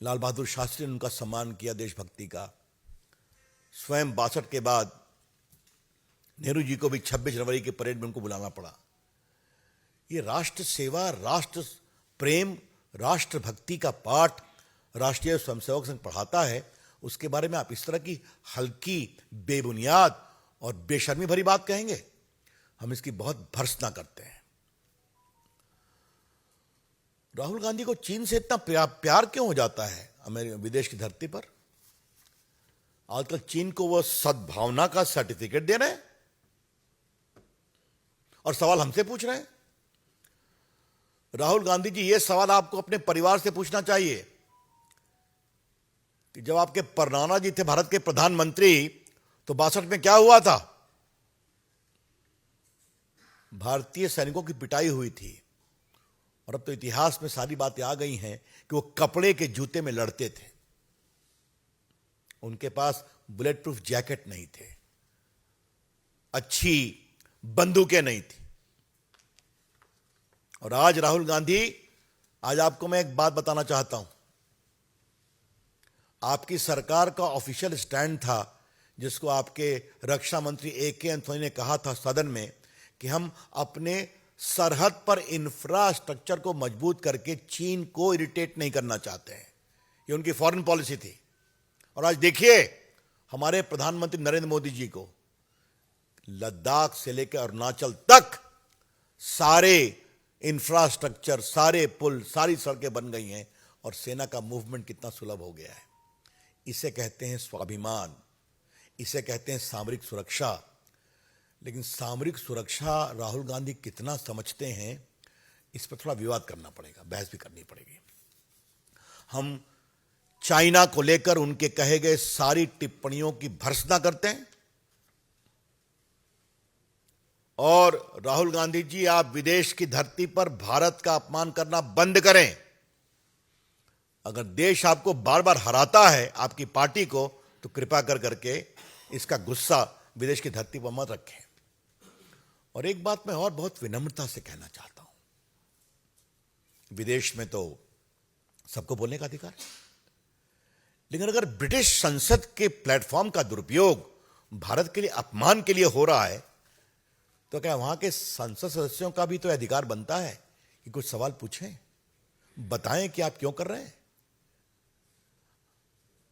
लाल बहादुर शास्त्री ने उनका सम्मान किया देशभक्ति का। स्वयं 62 के बाद नेहरू जी को भी 26 जनवरी के परेड में उनको बुलाना पड़ा। ये राष्ट्र सेवा, राष्ट्र प्रेम, राष्ट्रभक्ति का पाठ राष्ट्रीय स्वयंसेवक संघ पढ़ाता है, उसके बारे में आप इस तरह की हल्की, बेबुनियाद और बेशर्मी भरी बात कहेंगे? हम इसकी बहुत भर्त्सना करते हैं। राहुल गांधी को चीन से इतना प्यार क्यों हो जाता है अमेरिका विदेश की धरती पर? आजकल चीन को वो सद्भावना का सर्टिफिकेट दे रहे हैं और सवाल हमसे पूछ रहे हैं। राहुल गांधी जी, ये सवाल आपको अपने परिवार से पूछना चाहिए कि जब आपके परनाना जी थे भारत के प्रधानमंत्री, तो 62 में क्या हुआ था? भारतीय सैनिकों की पिटाई हुई थी। और अब तो इतिहास में सारी बातें आ गई हैं कि वो कपड़े के जूते में लड़ते थे, उनके पास बुलेट प्रूफ जैकेट नहीं थे, अच्छी बंदूकें नहीं थी। और आज राहुल गांधी, आज आपको मैं एक बात बताना चाहता हूं। आपकी सरकार का ऑफिशियल स्टैंड था, जिसको आपके रक्षा मंत्री AK एंथोनी ने कहा था सदन में, कि हम अपने सरहद पर इंफ्रास्ट्रक्चर को मजबूत करके चीन को इरिटेट नहीं करना चाहते हैं। ये उनकी फॉरेन पॉलिसी थी। और आज देखिए, हमारे प्रधानमंत्री नरेंद्र मोदी जी को लद्दाख से लेकर अरुणाचल तक सारे इंफ्रास्ट्रक्चर, सारे पुल, सारी सड़कें बन गई हैं और सेना का मूवमेंट कितना सुलभ हो गया है। इसे कहते हैं स्वाभिमान, इसे कहते हैं सामरिक सुरक्षा। लेकिन सामरिक सुरक्षा राहुल गांधी कितना समझते हैं, इस पर थोड़ा विवाद करना पड़ेगा, बहस भी करनी पड़ेगी। हम चाइना को लेकर उनके कहे गए सारी टिप्पणियों की भर्त्सना करते हैं। और राहुल गांधी जी, आप विदेश की धरती पर भारत का अपमान करना बंद करें। अगर देश आपको बार बार हराता है, आपकी पार्टी को, तो कृपया कर करके इसका गुस्सा विदेश की धरती पर मत रखें। और एक बात मैं और बहुत विनम्रता से कहना चाहता हूं, विदेश में तो सबको बोलने का अधिकार है, लेकिन अगर ब्रिटिश संसद के प्लेटफॉर्म का दुरुपयोग भारत के लिए अपमान के लिए हो रहा है, तो क्या वहां के संसद सदस्यों का भी तो अधिकार बनता है कि कुछ सवाल पूछें, बताएं कि आप क्यों कर रहे हैं।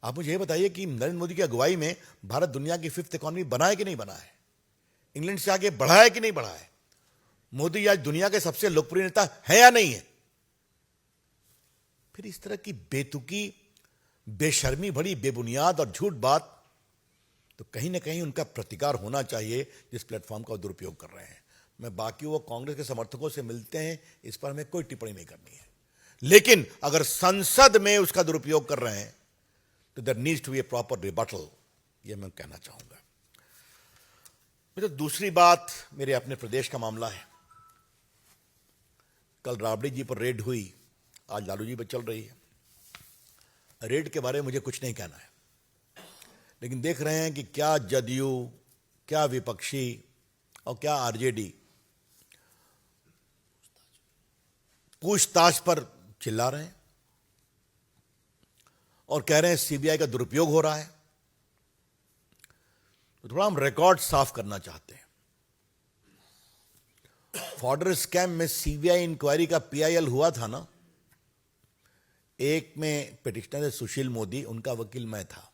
आप मुझे ये बताइए कि नरेंद्र मोदी की अगुवाई में भारत दुनिया की 5th इकॉनमी बना है कि नहीं बना है? इंग्लैंड से आगे बढ़ा है कि नहीं बढ़ा है? मोदी आज दुनिया के सबसे लोकप्रिय नेता है या नहीं है? फिर इस तरह की बेतुकी, बेशर्मी भरी, बेबुनियाद और झूठ बात, तो कहीं ना कहीं उनका प्रतिकार होना चाहिए जिस प्लेटफॉर्म का दुरुपयोग कर रहे हैं। मैं बाकी वो कांग्रेस के समर्थकों से मिलते हैं, इस पर हमें कोई टिप्पणी नहीं करनी है, लेकिन अगर संसद में उसका दुरुपयोग कर रहे हैं तो there needs to be a proper rebuttal, यह मैं कहना चाहूंगा। तो दूसरी बात मेरे अपने प्रदेश का मामला है। कल राबड़ी जी पर रेड हुई, आज लालू जी पर चल रही है। रेड के बारे में मुझे कुछ नहीं कहना है, लेकिन देख रहे हैं कि क्या जदयू, क्या विपक्षी और क्या आरजेडी पूछताछ पर चिल्ला रहे हैं और कह रहे हैं सीबीआई का दुरुपयोग हो रहा है। तो थोड़ा हम रिकॉर्ड साफ करना चाहते हैं। फॉर्डर स्कैम में सीबीआई इंक्वायरी का PIL हुआ था ना, एक में पिटिशनर सुशील मोदी, उनका वकील मैं था,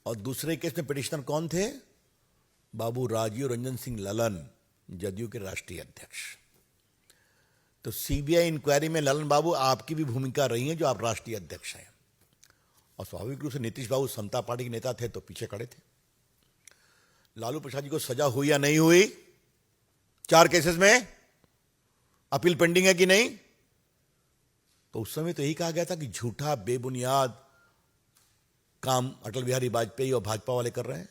और दूसरे केस में पिटिशनर कौन थे? बाबू राजीव रंजन सिंह ललन, जदयू के राष्ट्रीय अध्यक्ष। तो सीबीआई इंक्वायरी में ललन बाबू आपकी भी भूमिका रही है, जो आप राष्ट्रीय अध्यक्ष हैं, और स्वाभाविक रूप से नीतीश बाबू समता पार्टी के नेता थे तो पीछे खड़े थे। लालू प्रसाद जी को सजा हुई या नहीं हुई? 4 केसेस में अपील पेंडिंग है कि नहीं? तो उस समय तो यही कहा गया था कि झूठा, बेबुनियाद काम अटल बिहारी वाजपेयी और भाजपा वाले कर रहे हैं।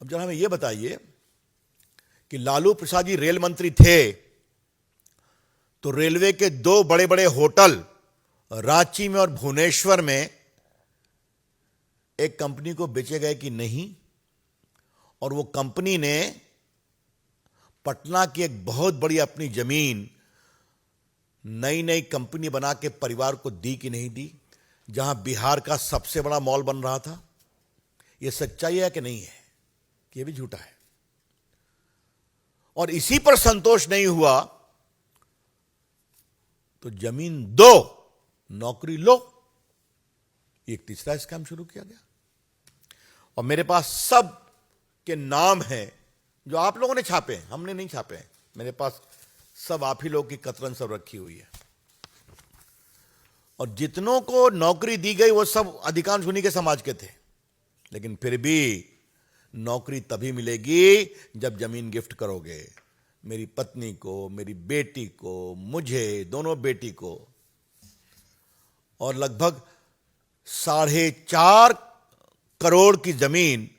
अब जरा हमें यह बताइए कि लालू प्रसाद जी रेल मंत्री थे, तो रेलवे के 2 बड़े बड़े होटल रांची में और भुवनेश्वर में एक कंपनी को बेचे गए कि नहीं? और वो कंपनी ने पटना की एक बहुत बड़ी अपनी जमीन नई नई कंपनी बना के परिवार को दी कि नहीं दी, जहां बिहार का सबसे बड़ा मॉल बन रहा था? यह सच्चाई है कि नहीं है? कि यह भी झूठा है? और इसी पर संतोष नहीं हुआ तो जमीन दो, नौकरी लो, एक तीसरा स्कैम शुरू किया गया। और मेरे पास सब के नाम हैं जो आप लोगों ने छापे हैं, हमने नहीं छापे हैं। मेरे पास सब आप ही लोग की कतरन सब रखी हुई है। और जितनों को नौकरी दी गई वो सब अधिकांश उन्हीं के समाज के थे, लेकिन फिर भी नौकरी तभी मिलेगी जब जमीन गिफ्ट करोगे। मेरी पत्नी को, मेरी बेटी को, मुझे, दोनों बेटी को। और लगभग 4.5 करोड़ की जमीन